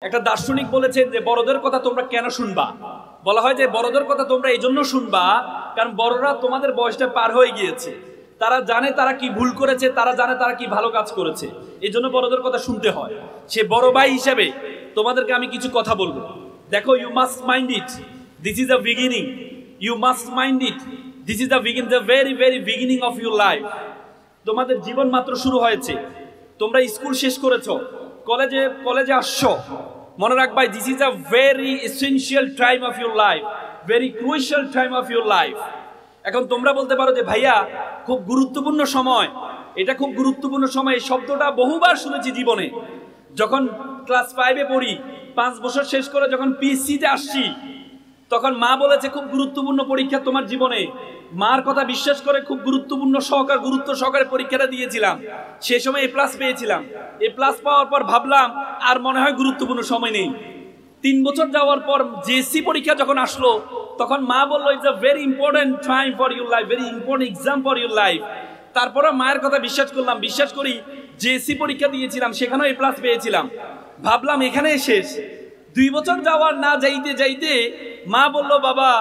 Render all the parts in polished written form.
একটা দার্শনিক বলেছেন যে বড়দের কথা তোমরা কেন শুনবা। বলা হয় যে বড়দের কথা তোমরা এই জন্য শুনবা কারণ বড়রা তোমাদের বয়সটা পার হয়ে গিয়েছে, তারা জানে তারা কি ভুল করেছে, তারা জানে তারা কি ভালো কাজ করেছে, এই জন্য বড়দের কথা শুনতে হয়। সে বড় ভাই হিসেবে তোমাদেরকে আমি কিছু কথা বলবো। দেখো, you must mind it, this is the beginning, you must mind it, this is the very very beginning of your life. তোমাদের জীবন মাত্র শুরু হয়েছে, তোমরা স্কুল শেষ করেছো, কলেজে আসছো, মনে রাখবা this is a very essential time of your life, very crucial time of your life. এখন তোমরা বলতে পারো যে ভাইয়া খুব গুরুত্বপূর্ণ সময়, এটা খুব গুরুত্বপূর্ণ সময়, এই শব্দটা বহুবার শুনেছি জীবনে। যখন ক্লাস 5-এ পড়ি, 5 বছর শেষ করে যখন পিএসসিতে আসছি, তখন মা বলেছে খুব গুরুত্বপূর্ণ পরীক্ষা তোমার জীবনে। মার কথা বিশ্বাস করে খুব গুরুত্ব সহকারে পরীক্ষাটা দিয়েছিলাম, সে সময় A+ পেয়েছিলাম। A+ পাওয়ার পর ভাবলাম আর মনে হয় গুরুত্বপূর্ণ সময় নেই। 3 বছর যাওয়ার পর JSC পরীক্ষা যখন আসলো, তখন মা বললো it's a very important time for your life, very important exam for your life. তারপরে মায়ের কথা বিশ্বাস করলাম, বিশ্বাস করি JSC পরীক্ষা দিয়েছিলাম, সেখানেও A+ পেয়েছিলাম। ভাবলাম এখানে শেষ। 2 বছর যাওয়ার না যাইতে যাইতে মা বলল, বাবা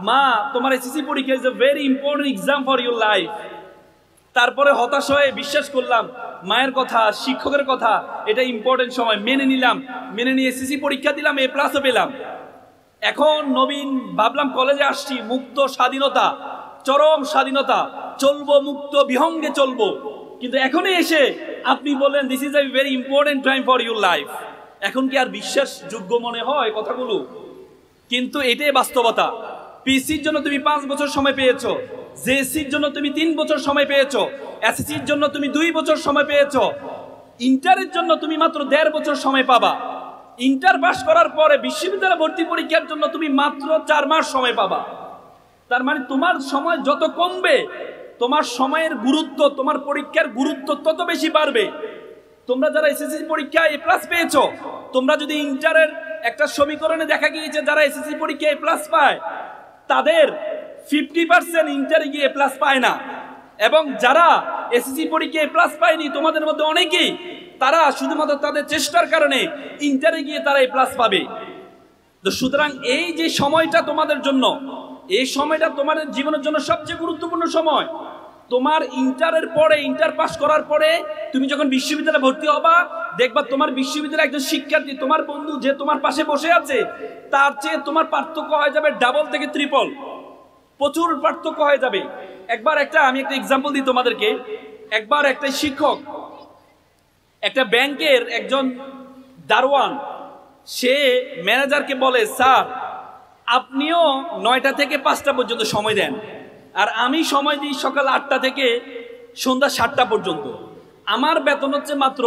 মা তোমার SSC পরীক্ষা is a very important exam for your life. তারপরে হতাশ হয়ে বিশ্বাস করলাম মায়ের কথা, শিক্ষকের কথা, এটা ইম্পর্টেন্ট সময়, মেনে নিলাম। মেনে নিয়ে SSC পরীক্ষা দিলাম, A+ পেলাম। এখন নবীন ভাবলাম কলেজে আসছি, মুক্ত স্বাধীনতা, চরম স্বাধীনতা, চলবো মুক্ত বিহঙ্গে চলবো। কিন্তু এখনই এসে আপনি বললেন this is a very important time for your life. এখন কি আর বিশ্বাসযোগ্য মনে হয় কথাগুলো? কিন্তু এটাই বাস্তবতা। পিএসসির জন্য তুমি 5 বছর সময় পেয়েছো, JSCর জন্য তুমি 3 বছর সময় পেয়েছো, SSCর জন্য তুমি 2 বছর সময় পেয়েছো, ইন্টারের জন্য তুমি মাত্র 1.5 বছর সময় পাবা। ইন্টার পাস করার পরে বিশ্ববিদ্যালয় ভর্তি পরীক্ষার জন্য তুমি মাত্র 4 মাস সময় পাবা। তার মানে তোমার সময় যত কমবে, তোমার সময়ের গুরুত্ব, তোমার পরীক্ষার গুরুত্ব তত বেশি বাড়বে। তোমরা যারা SSC পরীক্ষায় A+ পেয়েছো, তোমরা যদি ইন্টারের একটা সমীকরণে দেখা গিয়েছে যারা SSC পরীক্ষায় A+ পায়, তাদের 50% ইন্টারে গিয়ে A+ পায় না। এবং যারা SSC পরীক্ষায় A+ পায়নি, তোমাদের মধ্যে অনেকেই, তারা শুধুমাত্র তাদের চেষ্টার কারণে ইন্টারে গিয়ে তারা A+ পাবে। তো সুতরাং এই যে সময়টা তোমাদের জন্য, এই সময়টা তোমাদের জীবনের জন্য সবচেয়ে গুরুত্বপূর্ণ সময়। তোমার ইন্টারের পরে, ইন্টার পাস করার পরে তুমি যখন বিশ্ববিদ্যালয়ে ভর্তি হবা, দেখবা তোমার বিশ্ববিদ্যালয়ে একজন শিক্ষার্থী, তোমার বন্ধু যে তোমার পাশে বসে আছে, তার চেয়ে তোমার পার্থক্য হয়ে যাবে ডাবল থেকে ট্রিপল, প্রচুর পার্থক্য হয়ে যাবে। আমি একটা এক্সাম্পল দিই তোমাদেরকে। একবার একটা শিক্ষক, একটা ব্যাংকের একজন দারোয়ান, সে ম্যানেজারকে বলে, স্যার আপনিও 9টা থেকে 5টা পর্যন্ত সময় দেন, আর আমি সময় দিই সকাল 8টা থেকে সন্ধ্যা 7টা পর্যন্ত। আমার বেতন হচ্ছে মাত্র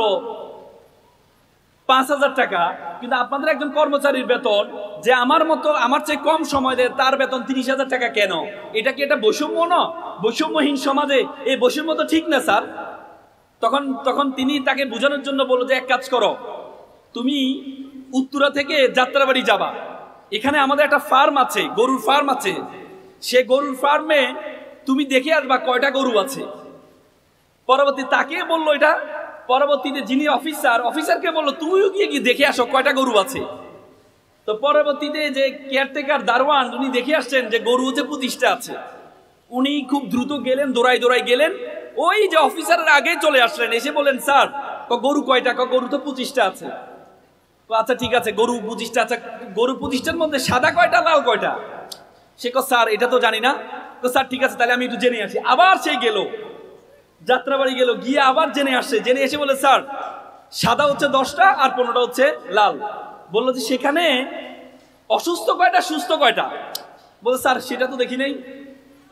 5,000 টাকা, কিন্তু আপনাদের একজন কর্মচারীর বেতন যে আমার মতো, আমার চেয়ে কম সময় দেয়, তার বেতন 30,000 টাকা কেন? এটা কি এটা বৈষম্য না? বৈষম্যহীন সমাজে এই বৈষম্য তো ঠিক না স্যার। তখন তিনি তাকে বোঝানোর জন্য বলল যে এক কাজ করো, তুমি উত্তরা থেকে যাত্রাবাড়ি যাবা, এখানে আমাদের একটা ফার্ম আছে, গরুর ফার্ম আছে, সে গরুর ফার্মে তুমি দেখে আসবা কয়টা গরু আছে। পরবর্তী তাকে বললো এটা, পরবর্তীতে যিনি অফিসারকে বললো তুমিও গিয়ে দেখে আসো কয়টা গরু আছে। তো পরবর্তীতে যে কেয়ারটেকার দারোয়ান, উনি দেখে আসছেন যে গরু হচ্ছে 25টা আছে। উনি খুব দ্রুত গেলেন, দৌড়াই গেলেন, ওই যে অফিসারের আগে চলে আসলেন, এসে বললেন, স্যার গরু কয়টা? গরু তো 25টা আছে। আচ্ছা ঠিক আছে, গরু 25টা আছে, গরু 25টার মধ্যে সাদা কয়টা, লাল কয়টা? সে স্যার এটা তো জানি না। তো স্যার ঠিক আছে, তাহলে আমি একটু জেনে আসি। আবার সে গেল, যাত্রাবাড়ি গেল, গিয়ে আবার জেনে এসে বলে, স্যার সাদা হচ্ছে 10টা আর 15টা হচ্ছে লাল। বললো যে সেখানে অসুস্থ কয়টা, সুস্থ কয়টা? বলে স্যার সেটা তো দেখি নেই।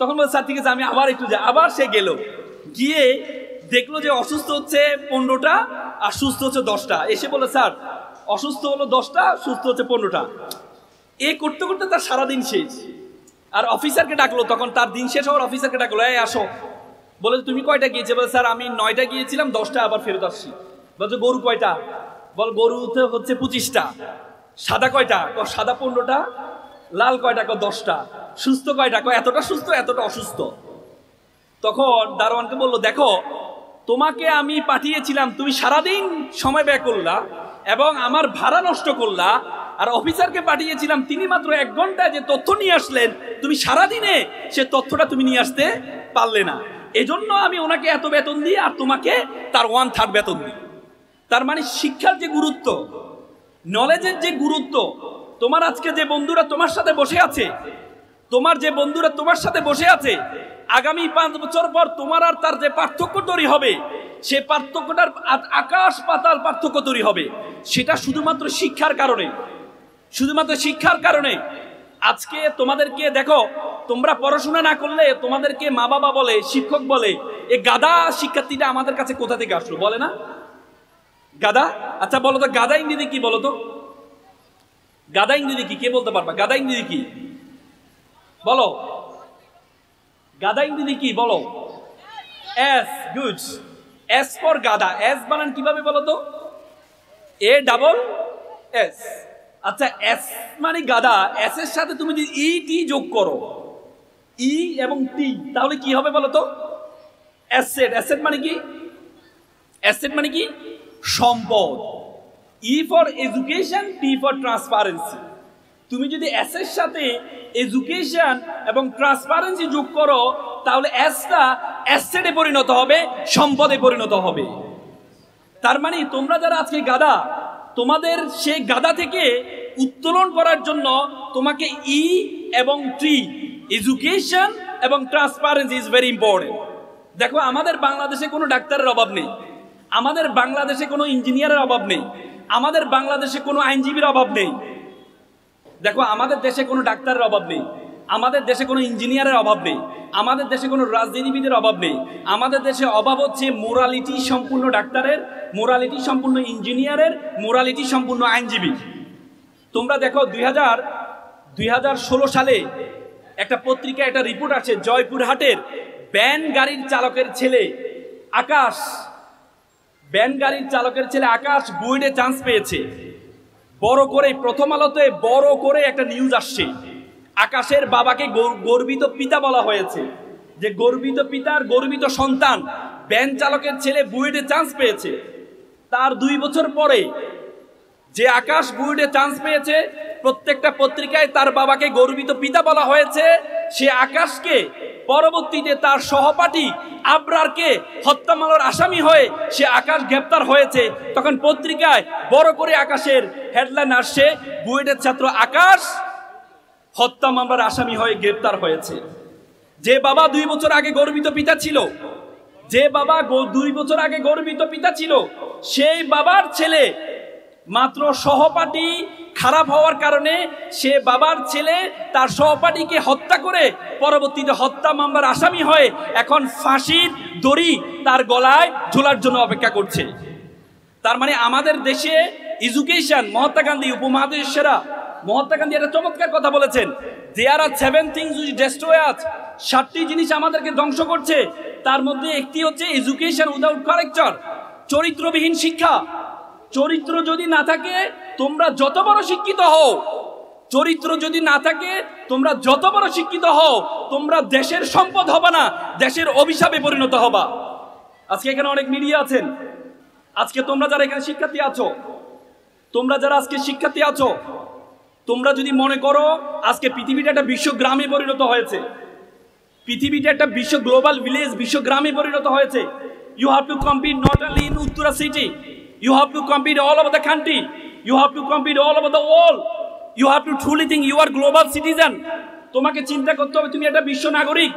তখন বলে স্যার ঠিক আছে, আমি আবার একটু যাই। আবার সে গেল, গিয়ে দেখলো যে অসুস্থ হচ্ছে 15টা আর সুস্থ হচ্ছে 10টা। এসে বলে, স্যার অসুস্থ হলো 10টা, সুস্থ হচ্ছে 15টা। এ করতে করতে তার সারাদিন শেষ। আর অফিসারকে ডাকলো, তখন তার দিন শেষ হওয়ার অফিসারকে ডাকলো, এই আসো। বলে তুমি কয়টা গিয়েছে? বলে স্যার আমি 9টা গিয়েছিলাম, 10টা আবার ফেরত আসছি। বলছে গরু কয়টা? বল গরুতে হচ্ছে 25টা। সাদা কয়টা? সাদা 15টা। লাল কয়টা? 10টা। সুস্থ কয়টা? এতটা সুস্থ, এতটা অসুস্থ। তখন দারোয়ানকে বললো, দেখো তোমাকে আমি পাঠিয়েছিলাম, তুমি সারাদিন সময় ব্যয় করলা, এবং আমার ভাড়া নষ্ট করলা, আর অফিসারকে পাঠিয়েছিলাম তিনি মাত্র 1 ঘন্টায় যে তথ্য নিয়ে আসলেন, তুমি সারাদিনে সে তথ্যটা তুমি নিয়ে আসতে পারলে না। এজন্য আমি ওনাকে এত বেতন দিই আর তোমাকে তার 1/3 বেতন দিই। তার মানে শিক্ষার যে গুরুত্ব, নলেজের যে গুরুত্ব, তোমার আজকে যে বন্ধুরা তোমার সাথে বসে আছে, তোমার যে বন্ধুরা তোমার সাথে বসে আছে, আগামী 5 বছর পর তোমার আর তার যে পার্থক্য তৈরি হবে, সে পার্থক্যটার আকাশ পাতাল পার্থক্য তৈরি হবে। সেটা শুধুমাত্র শিক্ষার কারণে, শুধুমাত্র শিক্ষার কারণে। আজকে তোমাদেরকে দেখো, তোমরা পড়াশোনা না করলে তোমাদেরকে মা বাবা বলে, শিক্ষক বলে, এই গাধা শিক্ষার্থীটা আমাদের কাছে কোথা থেকে আসলো, বলে না? গাধা। আচ্ছা বলো তো, গাধা ইংরেজি কি বলো তো? গাধা ইংরেজি কি, কে বলতে পারবা? গাধা ইংরেজি কি বলো? গাধা ইংরেজি কি বলো? এস। গুড। এস ফর গাধা। এস বানান কিভাবে বলো তো? ASS। আচ্ছা, এস মানে গাধা, এস এর সাথে তুমি যদি ET যোগ করো, ই এবং টি, তাহলে কি হবে বলো তো? অ্যাসেট। অ্যাসেট মানে কি? অ্যাসেট মানে কি? সম্পদ। E for education, T for transparency. তুমি যদি এস এর সাথে এডুকেশন এবং ট্রান্সপারেন্সি যোগ করো, তাহলে এসটা অ্যাসেটে পরিণত হবে, সম্পদে পরিণত হবে। তার মানে তোমরা যারা আজকে গাধা, তোমাদের সেই গাধা থেকে উত্তোলন করার জন্য তোমাকে ই এবং টি, এডুকেশন এবং ট্রান্সপারেন্সি ইজ ভেরি ইম্পর্টেন্ট। দেখো, আমাদের বাংলাদেশে কোনো ডাক্তারের অভাব নেই, আমাদের বাংলাদেশে কোনো ইঞ্জিনিয়ারের অভাব নেই, আমাদের বাংলাদেশে কোনো আইনজীবীর অভাব নেই। দেখো, আমাদের দেশে কোনো ডাক্তারের অভাব নেই, আমাদের দেশে কোনো ইঞ্জিনিয়ারের অভাব নেই, আমাদের দেশে কোনো রাজনীতিবিদের অভাব নেই। আমাদের দেশে অভাব হচ্ছে মোরালিটি সম্পূর্ণ ডাক্তারের, মোরালিটি সম্পূর্ণ ইঞ্জিনিয়ারের, মোরালিটি সম্পূর্ণ আইনজীবী। তোমরা দেখো 2016 সালে একটা পত্রিকায় একটা রিপোর্ট আছে, জয়পুরহাটের ভ্যান গাড়ির চালকের ছেলে আকাশ, ভ্যান গাড়ির চালকের ছেলে আকাশ বুয়েটে চান্স পেয়েছে। বড় করে প্রথম আলোতে বড় করে একটা নিউজ আসছে, আকাশের বাবাকে গর্বিত পিতা বলা হয়েছে, যে গর্বিত পিতার গর্বিত সন্তান ভ্যান চালকের ছেলে বুয়েটে চান্স পেয়েছে। তার 2 বছর পরে যে আকাশ বুয়েটে চান্স পেয়েছে, প্রত্যেকটা পত্রিকায় তার বাবাকে গর্বিত পিতা বলা হয়েছে। সে আকাশকে পরবর্তীতে তার সহপাঠী আবরারকে হত্যা মামলার আসামি হয়ে সে আকাশ গ্রেপ্তার হয়েছে। তখন পত্রিকায় বড় করে আকাশের হেডলাইন আসছে, বুয়েটের ছাত্র আকাশ হত্যা মামলার আসামি হয়ে গ্রেপ্তার হয়েছে। যে বাবা 2 বছর আগে গর্বিত পিতা ছিল, যে বাবা 2 বছর আগে গর্বিত পিতা ছিল, সেই বাবার ছেলে মাত্র সহপাঠী খারাপ হওয়ার কারণে সে বাবার ছেলে তার সহপাঠীকে হত্যা করে পরবর্তীতে হত্যা মামলার আসামি হয়ে এখন ফাঁসির দড়ি তার গলায় ঝোলার জন্য অপেক্ষা করছে। তার মানে আমাদের দেশে এডুকেশন, মহাত্মা গান্ধী উপমহাদেশের সেরা, মহাত্মা গান্ধী একটা চমৎকার কথা বলেছেন, দেয়ার আর 7 things which destroy us। 7টি জিনিস আমাদেরকে ধ্বংস করছে, তার মধ্যে একটি হচ্ছে এডুকেশন উইদাউট ক্যারেক্টার, চরিত্রবিহীন শিক্ষা। চরিত্র যদি না থাকে তোমরা যত বড় শিক্ষিত হও, চরিত্র যদি না থাকে তোমরা যত বড় শিক্ষিত হও, তোমরা দেশের সম্পদ হবে না, দেশের অভিশাপে পরিণত হবা। আজকে এখানে অনেক মিডিয়া আছেন, আজকে তোমরা যারা এখানে শিক্ষার্থী আছো, তোমরা যারা আজকে শিক্ষার্থী আছো, তোমরা যদি মনে করো আজকে পৃথিবীটা একটা বিশ্ব গ্রামে পরিণত হয়েছে, পৃথিবীটা একটা বিশ্ব গ্লোবাল ভিলেজ, বিশ্ব গ্রামে পরিণত হয়েছে, you have to compete not only in Uttara city, you have to compete all over the country, you have to compete all over the world, you have to truly think you are global citizen। তোমাকে চিন্তা করতে হবে তুমি একটা বিশ্ব নাগরিক।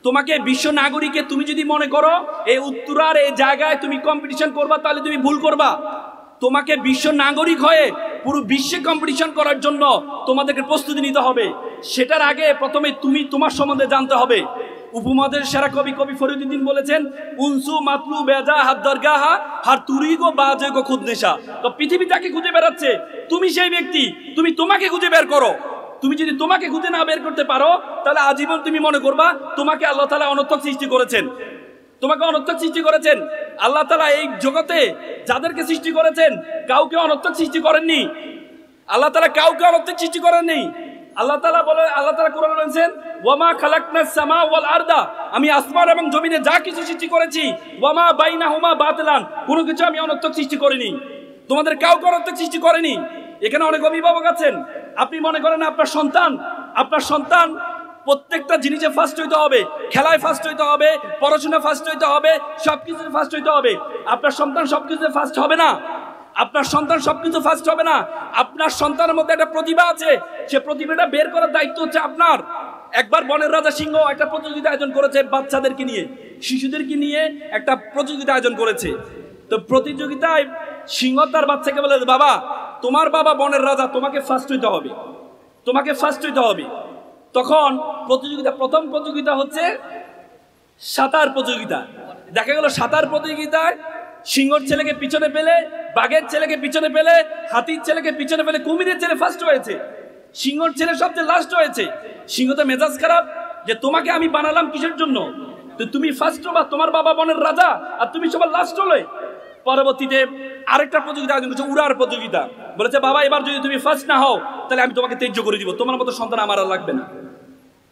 তোমাকে বিশ্ব নাগরিকে তুমি যদি মনে করো এই উত্তরার এই জায়গায় তুমি কম্পিটিশন করবা, তাহলে তুমি ভুল করবা। তোমাকে বিশ্ব নাগরিক হয়ে পুরো বিশ্বে কম্পিটিশন করার জন্য তোমাদেরকে প্রস্তুতি নিতে হবে। সেটার আগে প্রথমে তুমি তোমার সম্বন্ধে জানতে হবে। উপমহাদেশ সেরা কবি ফরিদউদ্দিন বলেছেন, উনসু মাতলু বেজা হাত দরগাহা হার তুরিগো বাজেগো খুদনেশা। তো পৃথিবী তাকে খুঁজে বেড়াচ্ছে, তুমি সেই ব্যক্তি, তুমি তোমাকে খুঁজে বের করো। তুমি যদি তোমাকে খুঁজে না বের করতে পারো, তাহলে আজীবন তুমি মনে করবা তোমাকে আল্লাহ তাআলা অনর্থক সৃষ্টি করেছেন, তোমাকে অনর্থক সৃষ্টি করেছেন। আল্লাহ তাআলা এই জগতে যাদেরকে সৃষ্টি করেছেন কাউকে অনর্থক সৃষ্টি করেননি, আল্লাহ তাআলা কাউকে অনর্থক সৃষ্টি করেননি। আল্লাহ তাআলা বলে, আল্লাহ তাআলা কোরআনে বলেছেন, ওয়ামা খালাকনাস সামা ওয়াল আরদা, আমি আসমান এবং জমিনে যা কিছু সৃষ্টি করেছি, ওয়ামা বাইনাহুমা বাতিলান, কোনো কিছু আমি অনর্থক সৃষ্টি করিনি। তোমাদের কাউকে অনর্থক সৃষ্টি করেনি। এখানে অনেক অভিভাবক আছেন, আপনি মনে করেন আপনার সন্তান প্রত্যেকটা জিনিসে ফার্স্ট হইতে হবে, খেলায় ফার্স্ট হইতে হবে, পড়াশোনা ফার্স্ট হইতে হবে, সবকিছুতে ফার্স্ট হইতে হবে। আপনার সন্তান সবকিছুতে ফার্স্ট হবে না, আপনার সন্তান সবকিছু ফার্স্ট হবে না। আপনার সন্তানের মধ্যে একটা প্রতিভা আছে, সে প্রতিভাটা বের করার দায়িত্ব হচ্ছে আপনার। একবার বনের রাজা সিংহ একটা প্রতিযোগিতা আয়োজন করেছে, বাচ্চাদেরকে নিয়ে, শিশুদেরকে নিয়ে একটা প্রতিযোগিতা আয়োজন করেছে। তো প্রতিযোগিতায় সিংহ তার বাচ্চাকে বলে, বাবা তোমার বাবা বনের রাজা, তোমাকে ফার্স্ট হইতে হবে, তোমাকে ফার্স্ট হইতে হবে। তখন প্রথম প্রতিযোগিতা হচ্ছে সাঁতার প্রতিযোগিতা। দেখা গেল সাঁতার প্রতিযোগিতায় সিংহর ছেলেকে পিছনে পেলে, বাঘের ছেলেকে পিছনে পেলে, হাতির ছেলেকে পিছনে পেলে, কুমিরের ছেলে ফার্স্ট হয়েছে, সিংহর ছেলে সবচেয়ে লাস্ট হয়েছে। সিংহ তো মেজাজ খারাপ যে তোমাকে আমি বানালাম কিসের জন্য, তো তুমি ফার্স্ট হবা, তোমার বাবা বনের রাজা আর তুমি সবার লাস্ট হলে। পরবর্তীতে আরেকটা প্রতিযোগিতা আয়োজন করছে, উড়ার প্রতিযোগিতা। বলেছে বাবা এবার যদি তুমি ফার্স্ট না হও তাহলে আমি তোমাকে ত্যায্য করে দিব, তোমার মতো সন্তান আমার আর লাগবে না।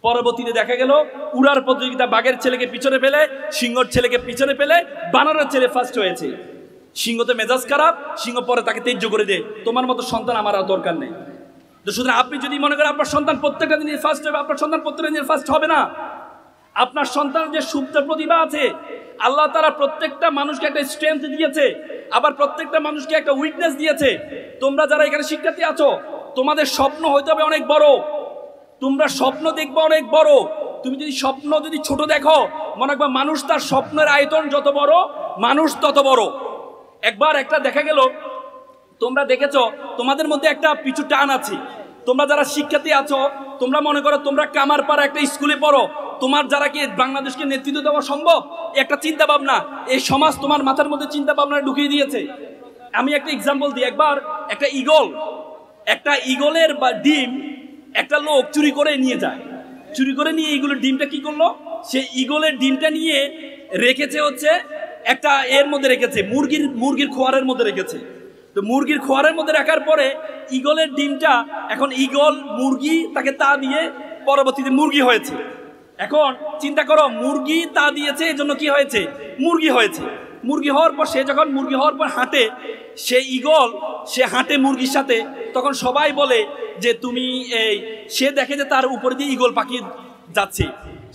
পরবর্তীতে দেখা গেল উড়ার প্রতিযোগিতা, বাঘের ছেলেকে পিছনে পেলে, সিংহর ছেলেকে পিছনে পেলে, বানরের ছেলে ফার্স্ট হয়েছে। সিংহ তো মেজাজ খারাপ, সিংহ পরে তাকে ত্যায্য করে দেয়, তোমার মতো সন্তান আমার আর দরকার নেই। তো সুতরাং আপনি যদি মনে করেন আপনার সন্তান প্রত্যেকটা জিনিস ফার্স্ট হবে, আপনার সন্তান প্রত্যেকটা জিনিস ফার্স্ট হবে না। আপনার সন্তানের যে সুপ্ত প্রতিভা আছে, আল্লাহ তাআলা প্রত্যেকটা মানুষকে একটা স্ট্রেংথ দিয়েছে, আবার প্রত্যেকটা মানুষকে একটা উইকনেস দিয়েছে। তোমরা যারা এখানে শিক্ষার্থী আছো, তোমাদের স্বপ্ন হইতে হবে অনেক বড়, তোমরা স্বপ্ন দেখবে অনেক বড়। তুমি যদি স্বপ্ন যদি ছোট দেখো, মনে রাখবা মানুষ তার স্বপ্নের আয়তন যত বড়, মানুষ তত বড়। একবার একটা দেখা গেল, তোমরা দেখেছো তোমাদের মধ্যে একটা পিছু টান আছে। তোমরা যারা শিক্ষার্থী আছো, তোমরা মনে করো তোমরা কামারপাড়া একটা স্কুলে পড়ো, তোমার যারা কি বাংলাদেশকে নেতৃত্ব দেওয়া সম্ভব, একটা চিন্তা ভাবনা এই সমাজ তোমার মাথার মধ্যে চিন্তা ভাবনা ঢুকিয়ে দিয়েছে। আমি একটা এক্সাম্পল দিই। একবার একটা ইগলের ডিম একটা লোক চুরি করে নিয়ে যায়, চুরি করে নিয়ে ইগলের ডিমটা কি করলো, সে ইগলের ডিমটা নিয়ে রেখেছে হচ্ছে একটা এর মধ্যে রেখেছে, মুরগির খোয়ারের মধ্যে রেখেছে। তো মুরগির খোয়ারের মধ্যে রাখার পরে ইগলের ডিমটা, এখন ইগল মুরগি তাকে তা দিয়ে পরবর্তীতে মুরগি হয়েছে। এখন চিন্তা করো, মুরগি তা দিয়েছে, এজন্য কি হয়েছে, মুরগি হয়েছে। মুরগি হওয়ার পর সে যখন মুরগি হওয়ার পর হাঁটে, সে ইগল সে হাঁটে মুরগির সাথে, তখন সবাই বলে যে তুমি সে দেখে যে তার উপরে দিয়ে ইগল পাখি যাচ্ছে,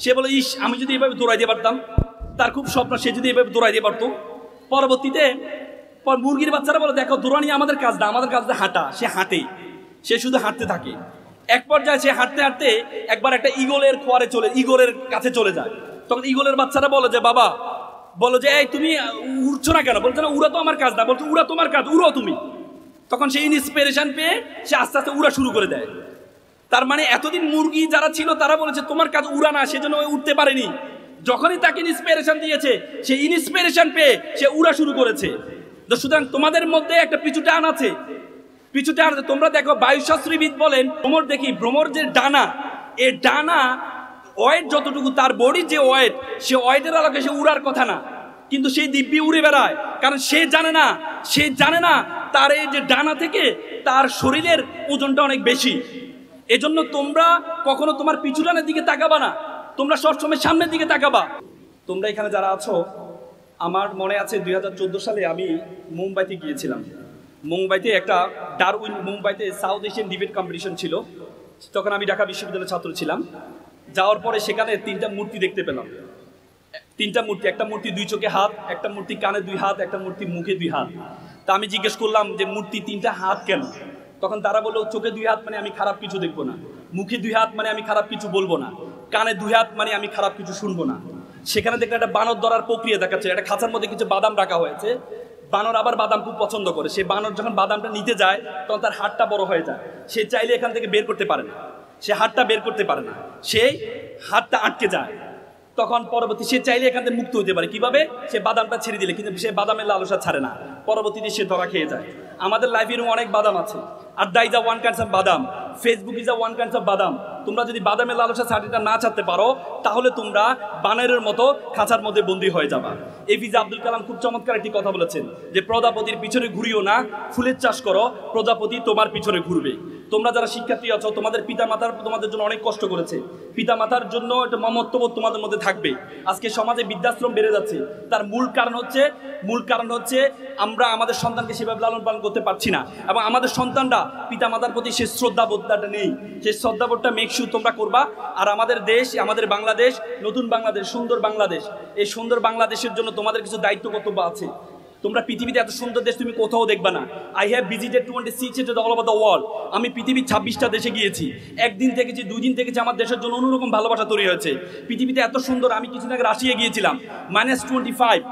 সে বলে ইস আমি যদি এভাবে দৌড়াই দিয়ে পারতাম, তার খুব স্বপ্ন সে যদি এভাবে দৌড়াই দিয়ে পারতো। পরবর্তীতে মুরগির বাচ্চারা বলে দেখো দৌড়ানি আমাদের কাজ না, আমাদের কাজ হাঁটা। সে হাঁটে, সে শুধু হাঁটতে থাকে। এক পর্যায়ে সে হাঁটতে হাঁটতে একবার একটা ইগলের কাছে চলে যায়। তখন ইগলের বাচ্চারা বলে যে বাবা, বলো যে এই তুমি উড়ছো না কেন, বলছে না উড়া তো আমার কাজ না, বলছে উড়া তোমার কাজ, উড়ো তুমি। তখন সে ইন্সপিরেশন পেয়ে সে আস্তে আস্তে উড়া শুরু করে দেয়। তার মানে এতদিন মুরগি যারা ছিল তারা বলেছে তোমার কাজ উড়া না, সেজন্য উঠতে পারেনি। যখনই তাকে ইন্সপিরেশন দিয়েছে, সে ইন্সপিরেশন পেয়ে সে উড়া শুরু করেছে। তো সুতরাং তোমাদের মধ্যে একটা পিছু টান আছে, পিছু টান আছে। তোমরা দেখো বায়ুশাস্ত্রবিদ বলেন, ভ্রমর যে ডানা, এই ডানা ওয়েট যতটুকু, তার বডি যে ওয়েট, সে ওয়েটের আলোকে সে উড়ার কথা না, কিন্তু সেই দিব্যি উড়ে বেড়ায়। কারণ সে জানে না তার এই যে ডানা থেকে তার শরীরের ওজনটা অনেক বেশি। এজন্য তোমরা কখনো তোমার পিছু ডানের দিকে তাকাবা না, তোমরা সবসময় সামনের দিকে তাকাবা। তোমরা এখানে যারা আছো, আমার মনে আছে 2014 সালে আমি মুম্বাইতে গিয়েছিলাম। মুম্বাইতে সাউথ এশিয়ান ডিবেট কম্পিটিশন ছিল। তখন আমি ঢাকা বিশ্ববিদ্যালয়ের ছাত্র ছিলাম। যাওয়ার পরে সেখানে 3টা মূর্তি দেখতে পেলাম। 3টা মূর্তি, একটা মূর্তি 2 চোখে হাত, একটা মূর্তি কানে 2 হাত, একটা মূর্তি মুখে 2 হাত। তা আমি জিজ্ঞেস করলাম যে মূর্তি 3টা হাত কেন? তখন তারা বললো চোখে 2 হাত মানে আমি খারাপ কিছু দেখবো না, মুখে 2 হাত মানে আমি খারাপ কিছু বলবো না, কানে 2 হাত মানে আমি খারাপ কিছু শুনবো না। সেখানে দেখলে একটা বানর ধরার প্রক্রিয়া দেখাচ্ছে, একটা খাঁচার মধ্যে কিছু বাদাম রাখা হয়েছে। বানর আবার বাদাম খুব পছন্দ করে, সে বানর যখন বাদামটা নিতে যায় তখন তার হাতটা বড় হয়ে যায়, সে চাইলে এখান থেকে বের করতে পারে না, সে হাতটা বের করতে পারে না, সেই হাতটা আটকে যায়। তখন পরবর্তী সে চাইলে এখান থেকে মুক্ত হতে পারে কিভাবে, সে বাদামটা ছেড়ে দিলে, কিন্তু সে বাদামের লালসা ছাড়ে না, পরবর্তীতে সে ধরা খেয়ে যায়। আমাদের লাইফের অনেক বাদাম আছে, adda is a one kinds of badam, Facebook is a one kinds of badam. তোমরা যদি বাদামের লালসা ছাড়িটা না ছাড়তে পারো, তাহলে তোমরা বানরের মতো খাঁচার মধ্যে বন্দী হয়ে যাবা। এপিজে আব্দুল কালাম খুব চমৎকার একটি কথা বলেছেন যে প্রজাপতির পিছনে ঘুরিও না, ফুলের চাষ করো, প্রজাপতি তোমার পিছনে ঘুরবে। তোমরা যারা শিক্ষার্থী আছো, তোমাদের পিতামাতার তোমাদের জন্য অনেক কষ্ট করেছে, পিতামাতার জন্য একটা মমত্ববোধ তোমাদের মধ্যে থাকবে। আজকে সমাজে বৃদ্ধাশ্রম বেড়ে যাচ্ছে, তার মূল কারণ হচ্ছে আমরা আমাদের সন্তানকে সেভাবে লালন পালন করতে পারছি না, এবং আমাদের সন্তানরা পিতামাতার প্রতি সে শ্রদ্ধাবোধটা নেই। সেই শ্রদ্ধাবোধটা মেকশু তোমরা করবা। আর আমাদের দেশ, আমাদের বাংলাদেশ, নতুন বাংলাদেশ, সুন্দর বাংলাদেশ, এই সুন্দর বাংলাদেশের জন্য তোমাদের কিছু দায়িত্ব কর্তব্য আছে। তোমরা পৃথিবীতে এত সুন্দর দেশ তুমি কোথাও দেখবা না। I have visited 26 state all over the world. আমি পৃথিবীর 26টা দেশে গিয়েছি, একদিন থেকেছি, 2 দিন থেকেছি, আমার দেশের জন্য অন্যরকম ভালোবাসা তৈরি হয়েছে। পৃথিবীতে এত সুন্দর। আমি কিছুদিন আগে রাশিয়া গিয়েছিলাম, -25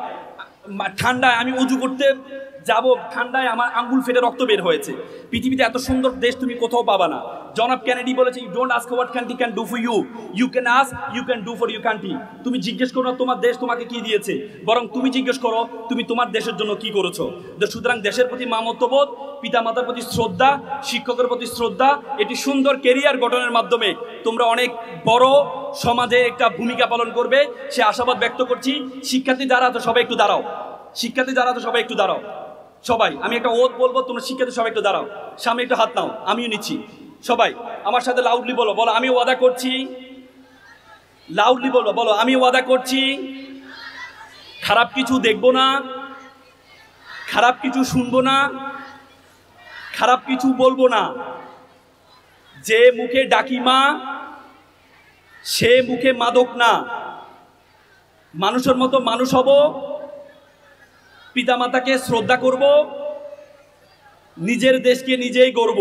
ঠান্ডায় আমি উজু করতে যাব, ঠান্ডায় আমার আঙ্গুল ফেটে রক্ত বের হয়েছে। পৃথিবীতে এত সুন্দর দেশ তুমি কোথাও পাবা না। জন এফ কেনেডি বলেছে, you don't ask what country can do for you, you can ask you can do for your country. তুমি জিজ্ঞেস করো না তোমার দেশ তোমাকে কি দিয়েছে, বরং তুমি জিজ্ঞেস করো তুমি তোমার দেশের জন্য কি করেছো। সুতরাং দেশের প্রতি মামত্ববোধ, পিতামাতার প্রতি শ্রদ্ধা, শিক্ষকের প্রতি শ্রদ্ধা, এটি সুন্দর কেরিয়ার গঠনের মাধ্যমে তোমরা অনেক বড় সমাজে একটা ভূমিকা পালন করবে, সে আশাবাদ ব্যক্ত করছি। শিক্ষার্থী যারা তো সবাই একটু দাঁড়াও, শিক্ষার্থী যারা তো সবাই একটু দাঁড়াও। সবাই আমি একটা ওয়ার্ড বলবো, তোমরা শিক্ষার্থী সবাই একটু দাঁড়াও, সামনে একটু হাত নাও, আমিও নিচ্ছি। সবাই আমার সাথে লাউডলি বলো, বলো আমি ওয়াদা করছি, লাউডলি বলো, বলো আমি ওয়াদা করছি খারাপ কিছু দেখবো না, খারাপ কিছু শুনবো না, খারাপ কিছু বলবো না। যে মুখে ডাকি মা, সে মুখে মাদক না। মানুষের মতো মানুষ হব, পিতামাতাকে শ্রদ্ধা করব, নিজের দেশকে নিজেই গড়ব।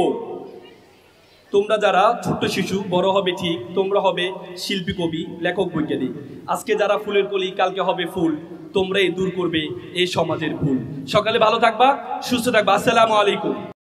তোমরা যারা ছোট্ট শিশু, বড় হবে ঠিক, তোমরা হবে শিল্পী, কবি, লেখক, বৈজ্ঞানিক। আজকে যারা ফুলের কলি, কালকে হবে ফুল। তোমরাই দূর করবে এই সমাজের ভুল। সকালে ভালো থাকবা, সুস্থ থাকবা। আসসালামু আলাইকুম।